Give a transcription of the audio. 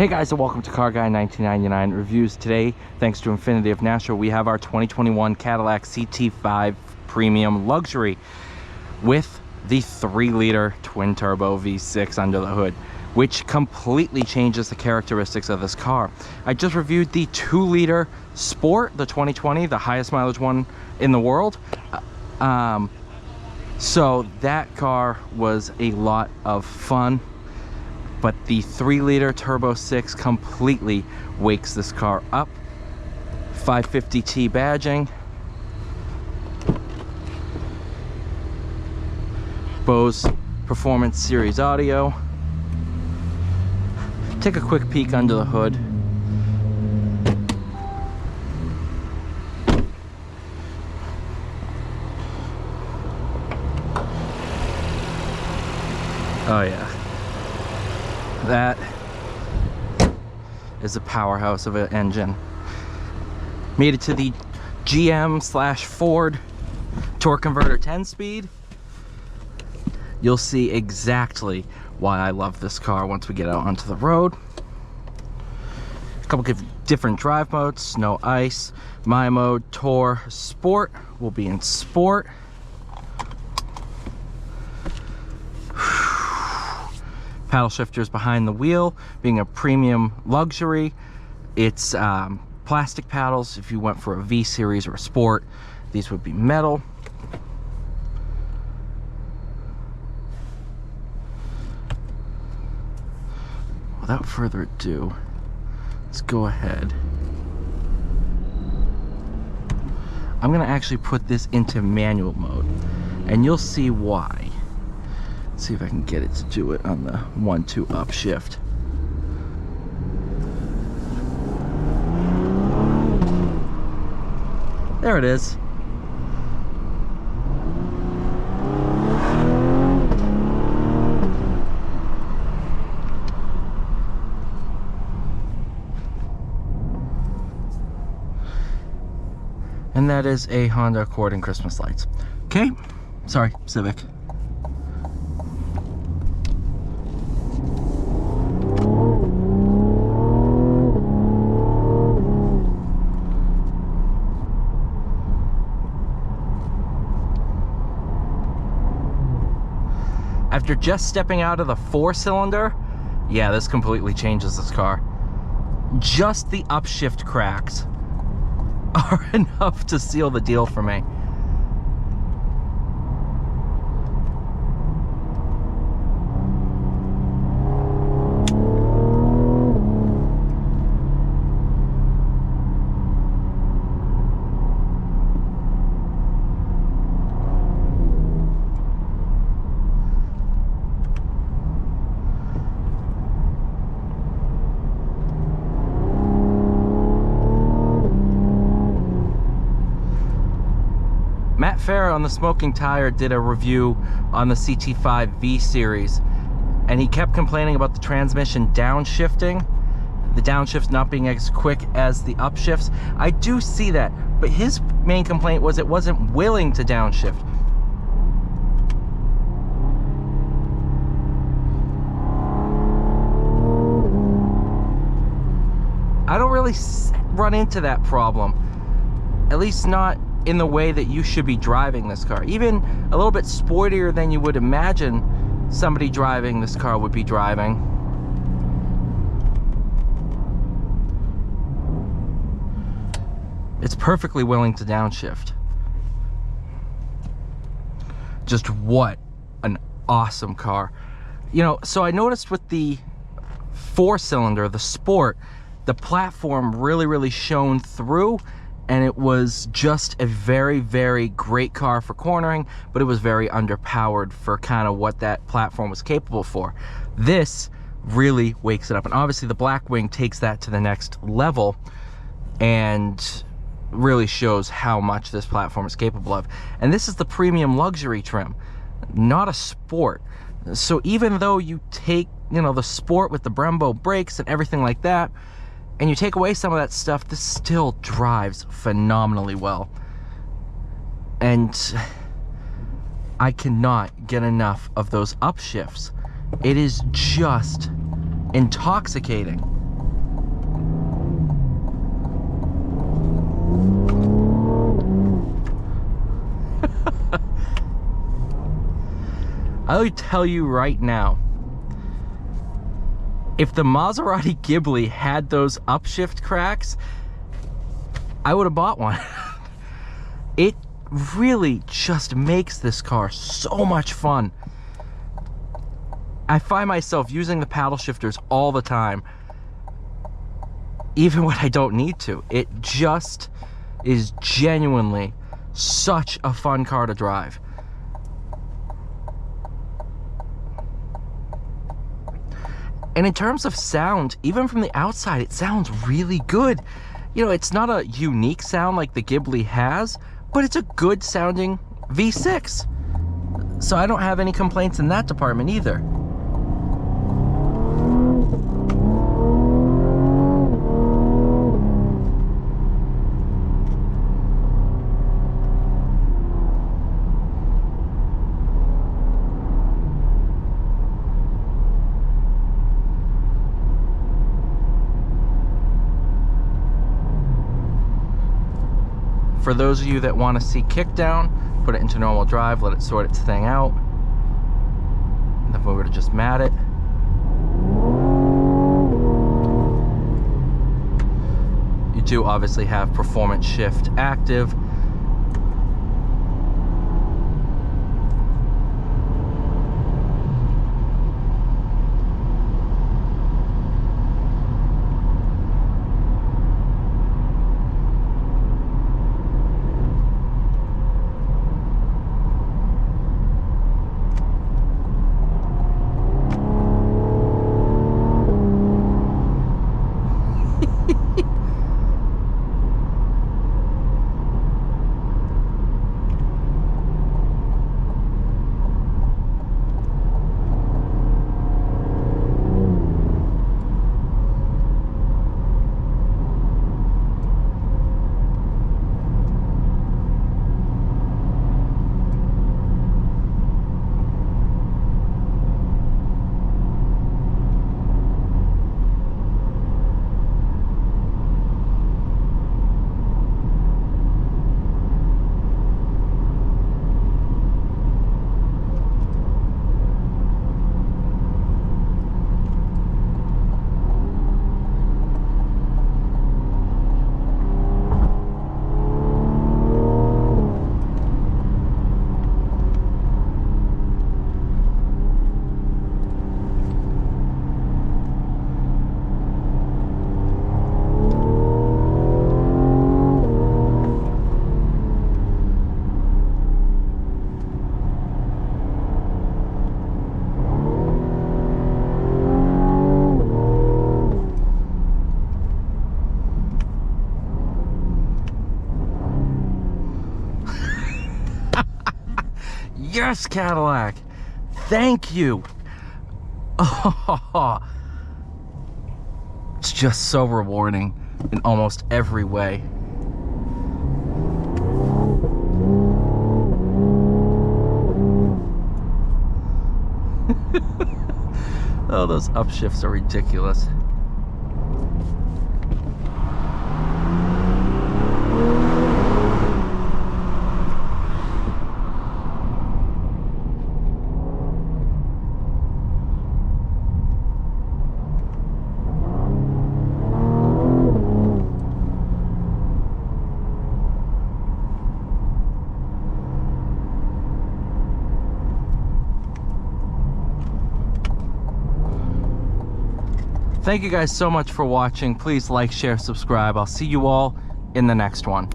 Hey guys, and welcome to Car Guy 1999 Reviews. Today, thanks to Infinity of Nashville, we have our 2021 Cadillac CT5 Premium Luxury with the 3-liter twin-turbo V6 under the hood, which completely changes the characteristics of this car. I just reviewed the 2-liter Sport, the 2020, the highest mileage one in the world. So that car was a lot of fun. But the 3-liter Turbo 6 completely wakes this car up. 550T badging. Bose Performance Series audio. Take a quick peek under the hood. Oh yeah. That is a powerhouse of an engine. Made it to the GM/Ford torque converter 10-speed. You'll see exactly why I love this car once we get out onto the road. A couple of different drive modes: snow, ice, my mode, tour, sport. Will be in sport. Paddle shifters behind the wheel, being a premium luxury. It's plastic paddles. If you went for a V series or a sport, these would be metal. Without further ado, let's go ahead. I'm gonna actually put this into manual mode, and you'll see why. See if I can get it to do it on the 1-2 upshift. There it is. And that is a Honda Accord and Christmas lights. Okay, sorry, Civic. After just stepping out of the 4-cylinder, yeah, this completely changes this car. Just the upshift cracks are enough to seal the deal for me. Matt Farah on the Smoking Tire did a review on the CT5 V series, and he kept complaining about the transmission downshifting, the downshift not being as quick as the upshifts. I do see that, but his main complaint was it wasn't willing to downshift. I don't really run into that problem, at least not in the way that you should be driving this car. Even a little bit sportier than you would imagine somebody driving this car would be driving. It's perfectly willing to downshift. Just what an awesome car. You know, so I noticed with the 4-cylinder, the Sport, the platform really shone through, and it was just a very great car for cornering, but it was very underpowered for kind of what that platform was capable for. This really wakes it up, and obviously the Blackwing takes that to the next level and really shows how much this platform is capable of. And this is the premium luxury trim, not a sport. So even though you take, you know, the Sport with the Brembo brakes and everything like that, and you take away some of that stuff, this still drives phenomenally well. And I cannot get enough of those upshifts. It is just intoxicating. I'll tell you right now, if the Maserati Ghibli had those upshift cracks, I would have bought one. It really just makes this car so much fun. I find myself using the paddle shifters all the time, even when I don't need to. It just is genuinely such a fun car to drive. And in terms of sound, even from the outside, it sounds really good. You know, it's not a unique sound like the Ghibli has, but it's a good sounding V6. So I don't have any complaints in that department either. For those of you that want to see kickdown, put it into normal drive, let it sort its thing out. And then we were to just mat it. You do obviously have performance shift active. Yes, Cadillac! Thank you! Oh, it's just so rewarding in almost every way. Oh, those upshifts are ridiculous. Thank you guys so much for watching. Please like, share, subscribe. I'll see you all in the next one.